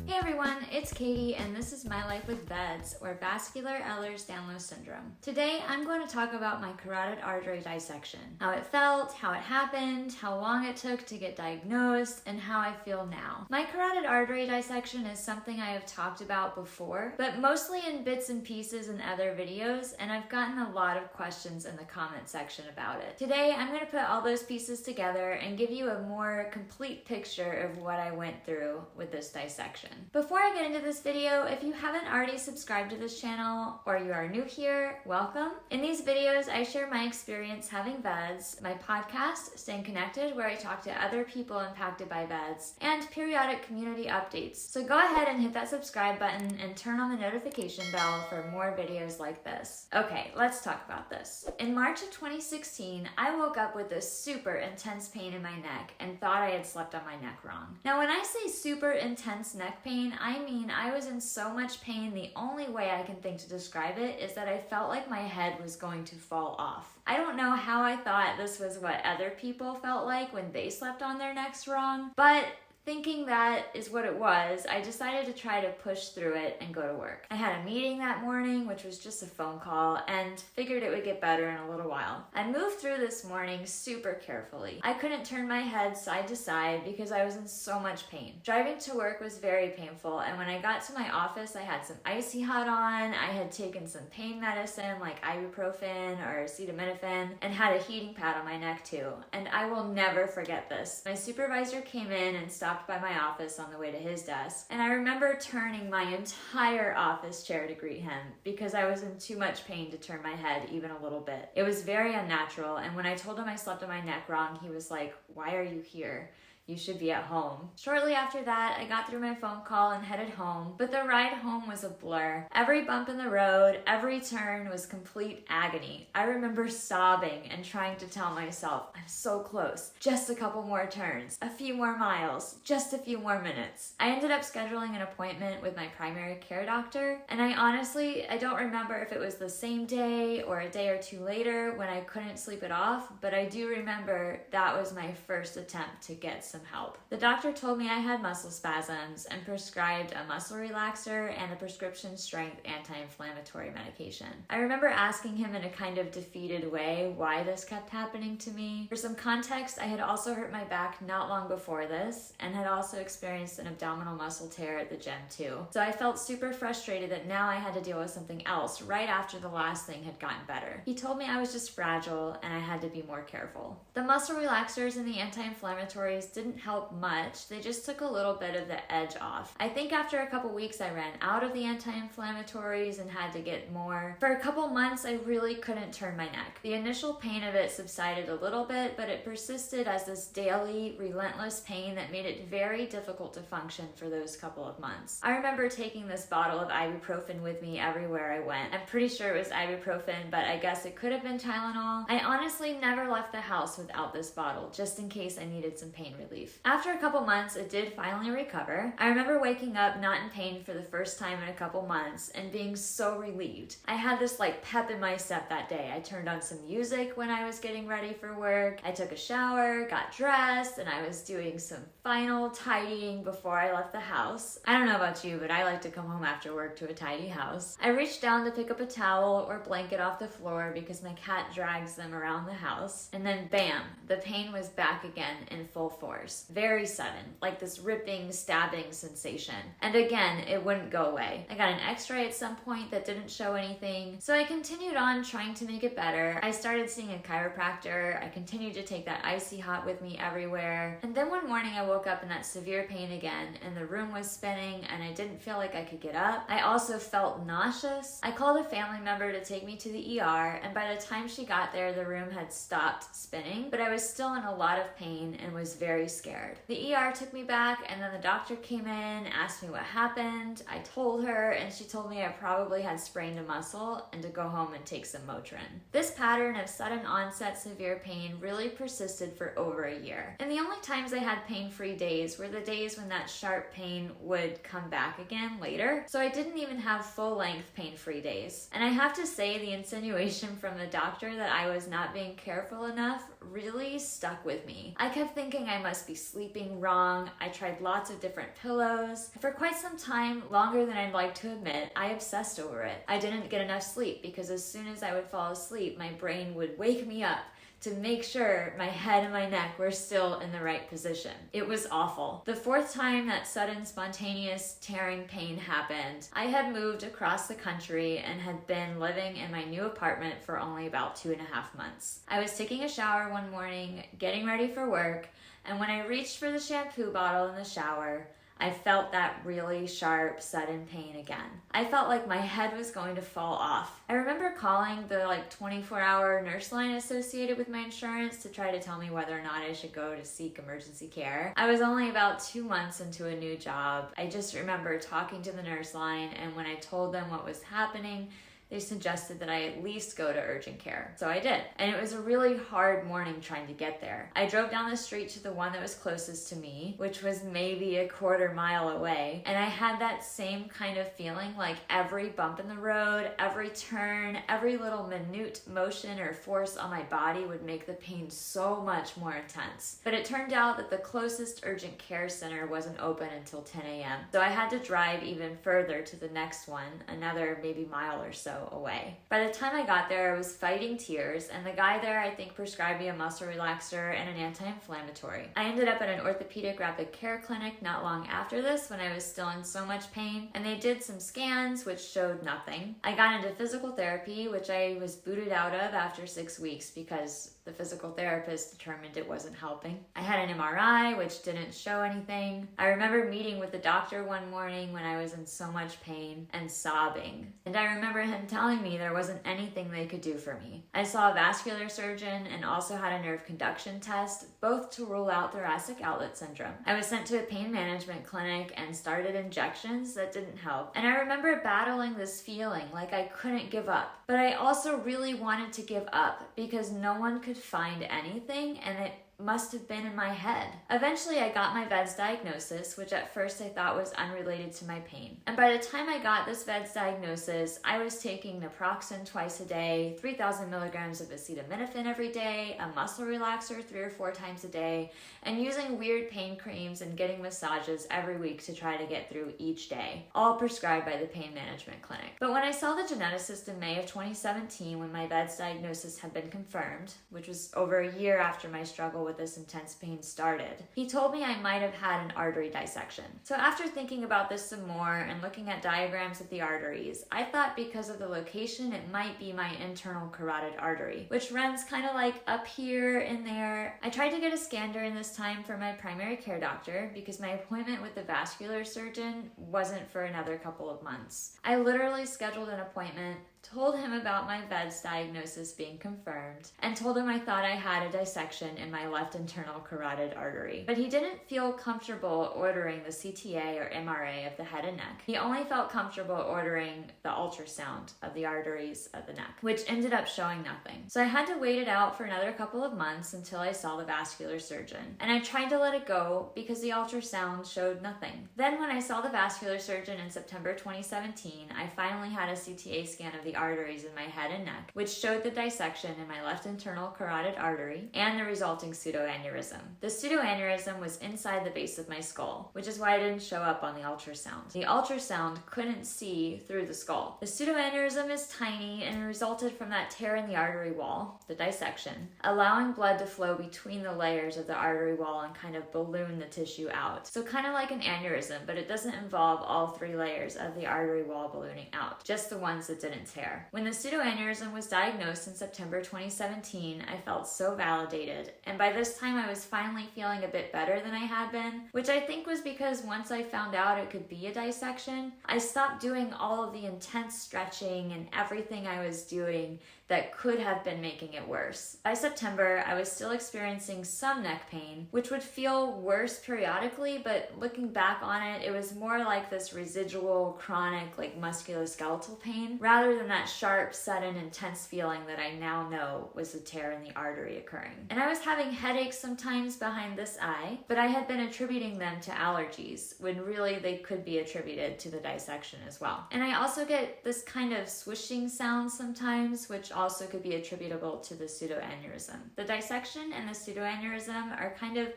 Hey everyone, it's Katie and this is my life with VEDS, or Vascular Ehlers-Danlos Syndrome. Today I'm going to talk about my carotid artery dissection, how it felt, how it happened, how long it took to get diagnosed, and how I feel now. My carotid artery dissection is something I have talked about before, but mostly in bits and pieces in other videos, and I've gotten a lot of questions in the comment section about it. Today I'm going to put all those pieces together and give you a more complete picture of what I went through with this dissection. Before I get into this video, if you haven't already subscribed to this channel or you are new here, welcome. In these videos, I share my experience having VEDS, my podcast, Staying Connected, where I talk to other people impacted by VEDS, and periodic community updates. So go ahead and hit that subscribe button and turn on the notification bell for more videos like this. Okay, let's talk about this. In March of 2016, I woke up with this super intense pain in my neck and thought I had slept on my neck wrong. Now, when I say super intense neck pain, I mean I was in so much pain, the only way I can think to describe it is that I felt like my head was going to fall off. I don't know how I thought this was what other people felt like when they slept on their necks wrong, but thinking that is what it was, I decided to try to push through it and go to work. I had a meeting that morning, which was just a phone call, and figured it would get better in a little while. I moved through this morning super carefully. I couldn't turn my head side to side because I was in so much pain. Driving to work was very painful, and when I got to my office, I had some icy hot on, I had taken some pain medicine like ibuprofen or acetaminophen, and had a heating pad on my neck too. And I will never forget this. My supervisor came in and stopped by my office on the way to his desk, and I remember turning my entire office chair to greet him because I was in too much pain to turn my head even a little bit. It was very unnatural, and when I told him I slept on my neck wrong, he was like, "Why are you here? You should be at home." Shortly after that, I got through my phone call and headed home, but the ride home was a blur. Every bump in the road, every turn was complete agony. I remember sobbing and trying to tell myself, I'm so close, just a couple more turns, a few more miles, just a few more minutes. I ended up scheduling an appointment with my primary care doctor, and I don't remember if it was the same day or a day or two later when I couldn't sleep it off, but I do remember that was my first attempt to get some help. The doctor told me I had muscle spasms and prescribed a muscle relaxer and a prescription strength anti-inflammatory medication. I remember asking him in a kind of defeated way why this kept happening to me. For some context, I had also hurt my back not long before this and had also experienced an abdominal muscle tear at the gym too. So I felt super frustrated that now I had to deal with something else right after the last thing had gotten better. He told me I was just fragile and I had to be more careful. The muscle relaxers and the anti-inflammatories didn't help much. They just took a little bit of the edge off. I think after a couple weeks I ran out of the anti-inflammatories and had to get more. For a couple months I really couldn't turn my neck. The initial pain of it subsided a little bit, but it persisted as this daily, relentless pain that made it very difficult to function for those couple of months. I remember taking this bottle of ibuprofen with me everywhere I went. I'm pretty sure it was ibuprofen, but I guess it could have been Tylenol. I honestly never left the house without this bottle, just in case I needed some pain relief. After a couple months, it did finally recover. I remember waking up not in pain for the first time in a couple months and being so relieved. I had this pep in my step that day. I turned on some music when I was getting ready for work. I took a shower, got dressed, and I was doing some final tidying before I left the house. I don't know about you, but I like to come home after work to a tidy house. I reached down to pick up a towel or blanket off the floor because my cat drags them around the house, and then bam, the pain was back again in full force. Very sudden, like this ripping, stabbing sensation. And again, it wouldn't go away. I got an x-ray at some point that didn't show anything, so I continued on trying to make it better. I started seeing a chiropractor. I continued to take that icy hot with me everywhere. And then one morning I woke up in that severe pain again, and the room was spinning, and I didn't feel like I could get up. I also felt nauseous. I called a family member to take me to the ER, and by the time she got there, the room had stopped spinning, but I was still in a lot of pain and was very scared. The ER took me back, and then the doctor came in, asked me what happened. I told her, and she told me I probably had sprained a muscle and to go home and take some Motrin. This pattern of sudden onset severe pain really persisted for over a year. And the only times I had pain-free days were the days when that sharp pain would come back again later. So I didn't even have full-length pain-free days. And I have to say, the insinuation from the doctor that I was not being careful enough really stuck with me. I kept thinking I must must be sleeping wrong. I tried lots of different pillows. For quite some time, longer than I'd like to admit, I obsessed over it. I didn't get enough sleep because as soon as I would fall asleep, my brain would wake me up to make sure my head and my neck were still in the right position. It was awful. The fourth time that sudden spontaneous tearing pain happened, I had moved across the country and had been living in my new apartment for only about 2.5 months. I was taking a shower one morning, getting ready for work, and when I reached for the shampoo bottle in the shower, I felt that really sharp, sudden pain again. I felt like my head was going to fall off. I remember calling the 24-hour nurse line associated with my insurance to try to tell me whether or not I should go to seek emergency care. I was only about 2 months into a new job. I just remember talking to the nurse line, and when I told them what was happening, they suggested that I at least go to urgent care. So I did. And it was a really hard morning trying to get there. I drove down the street to the one that was closest to me, which was maybe a 1/4 mile away. And I had that same kind of feeling, like every bump in the road, every turn, every little minute motion or force on my body would make the pain so much more intense. But it turned out that the closest urgent care center wasn't open until 10 a.m. So I had to drive even further to the next one, another maybe mile or so away. By the time I got there, I was fighting tears, and the guy there, I think, prescribed me a muscle relaxer and an anti-inflammatory. I ended up at an orthopedic rapid care clinic not long after this when I was still in so much pain, and they did some scans which showed nothing. I got into physical therapy, which I was booted out of after 6 weeks because the physical therapist determined it wasn't helping. I had an MRI, which didn't show anything. I remember meeting with the doctor one morning when I was in so much pain and sobbing. And I remember him telling me there wasn't anything they could do for me. I saw a vascular surgeon and also had a nerve conduction test, both to rule out thoracic outlet syndrome. I was sent to a pain management clinic and started injections that didn't help. And I remember battling this feeling like I couldn't give up. But I also really wanted to give up because no one could find anything, and it must have been in my head. Eventually, I got my VEDS diagnosis, which at first I thought was unrelated to my pain. And by the time I got this VEDS diagnosis, I was taking naproxen twice a day, 3,000 milligrams of acetaminophen every day, a muscle relaxer 3 or 4 times a day, and using weird pain creams and getting massages every week to try to get through each day, all prescribed by the pain management clinic. But when I saw the geneticist in May of 2017, when my VEDS diagnosis had been confirmed, which was over a year after my struggle with this intense pain started, he told me I might have had an artery dissection. So after thinking about this some more and looking at diagrams of the arteries, I thought because of the location it might be my internal carotid artery, which runs kind of like up here and there. I tried to get a scan during this time for my primary care doctor because my appointment with the vascular surgeon wasn't for another couple of months. I literally scheduled an appointment, told him about my VEDS diagnosis being confirmed, and told him I thought I had a dissection in my left internal carotid artery. But he didn't feel comfortable ordering the CTA or MRA of the head and neck. He only felt comfortable ordering the ultrasound of the arteries of the neck, which ended up showing nothing. So I had to wait it out for another couple of months until I saw the vascular surgeon. And I tried to let it go because the ultrasound showed nothing. Then when I saw the vascular surgeon in September 2017, I finally had a CTA scan of the arteries in my head and neck, which showed the dissection in my left internal carotid artery and the resulting pseudoaneurysm. The pseudoaneurysm was inside the base of my skull, which is why it didn't show up on the ultrasound. The ultrasound couldn't see through the skull. The pseudoaneurysm is tiny and resulted from that tear in the artery wall, the dissection, allowing blood to flow between the layers of the artery wall and kind of balloon the tissue out. So kind of like an aneurysm, but it doesn't involve all 3 layers of the artery wall ballooning out, just the ones that didn't tear. When the pseudoaneurysm was diagnosed in September 2017, I felt so validated, and by this time I was finally feeling a bit better than I had been, which I think was because once I found out it could be a dissection, I stopped doing all of the intense stretching and everything I was doing that could have been making it worse. By September, I was still experiencing some neck pain, which would feel worse periodically, but looking back on it, it was more like this residual, chronic, musculoskeletal pain, rather than that sharp, sudden, intense feeling that I now know was a tear in the artery occurring. And I was having headaches sometimes behind this eye, but I had been attributing them to allergies, when really they could be attributed to the dissection as well. And I also get this kind of swishing sound sometimes, which also could be attributable to the pseudoaneurysm. The dissection and the pseudoaneurysm are kind of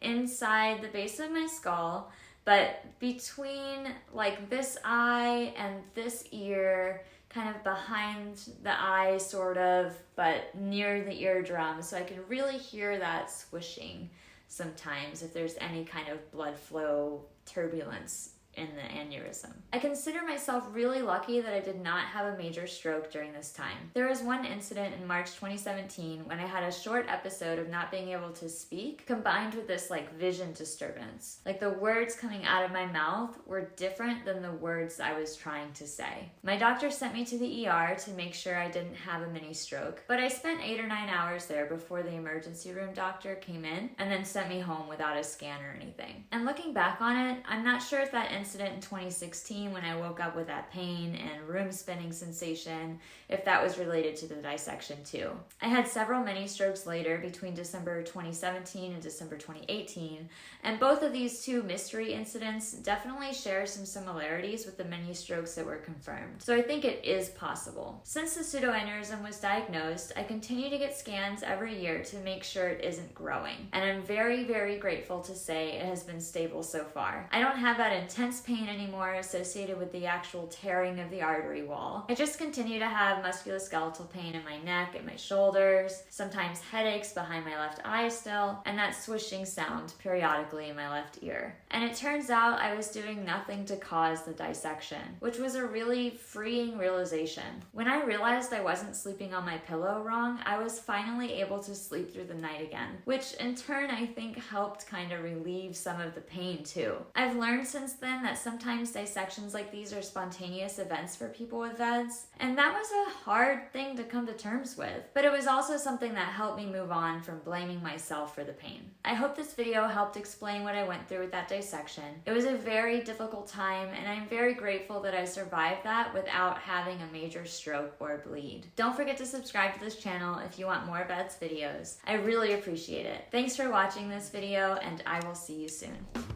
inside the base of my skull, but between like this eye and this ear, kind of behind the eye sort of, but near the eardrum, so I can really hear that swishing sometimes if there's any kind of blood flow turbulence in the aneurysm. I consider myself really lucky that I did not have a major stroke during this time. There was one incident in March 2017 when I had a short episode of not being able to speak, combined with this like vision disturbance. Like the words coming out of my mouth were different than the words I was trying to say. My doctor sent me to the ER to make sure I didn't have a mini stroke, but I spent 8 or 9 hours there before the emergency room doctor came in and then sent me home without a scan or anything. And looking back on it, I'm not sure if that incident in 2016 when I woke up with that pain and room spinning sensation, if that was related to the dissection too. I had several mini strokes later between December 2017 and December 2018, and both of these two mystery incidents definitely share some similarities with the mini strokes that were confirmed. So I think it is possible. Since the pseudoaneurysm was diagnosed, I continue to get scans every year to make sure it isn't growing, and I'm very, very grateful to say it has been stable so far. I don't have that intense pain anymore associated with the actual tearing of the artery wall. I just continue to have musculoskeletal pain in my neck and my shoulders, sometimes headaches behind my left eye still, and that swishing sound periodically in my left ear. And it turns out I was doing nothing to cause the dissection, which was a really freeing realization. When I realized I wasn't sleeping on my pillow wrong, I was finally able to sleep through the night again, which in turn I think helped kind of relieve some of the pain too. I've learned since then that sometimes dissections like these are spontaneous events for people with VEDS, and that was a hard thing to come to terms with, but it was also something that helped me move on from blaming myself for the pain. I hope this video helped explain what I went through with that dissection. It was a very difficult time, and I'm very grateful that I survived that without having a major stroke or bleed. Don't forget to subscribe to this channel if you want more VEDS videos. I really appreciate it. Thanks for watching this video, and I will see you soon.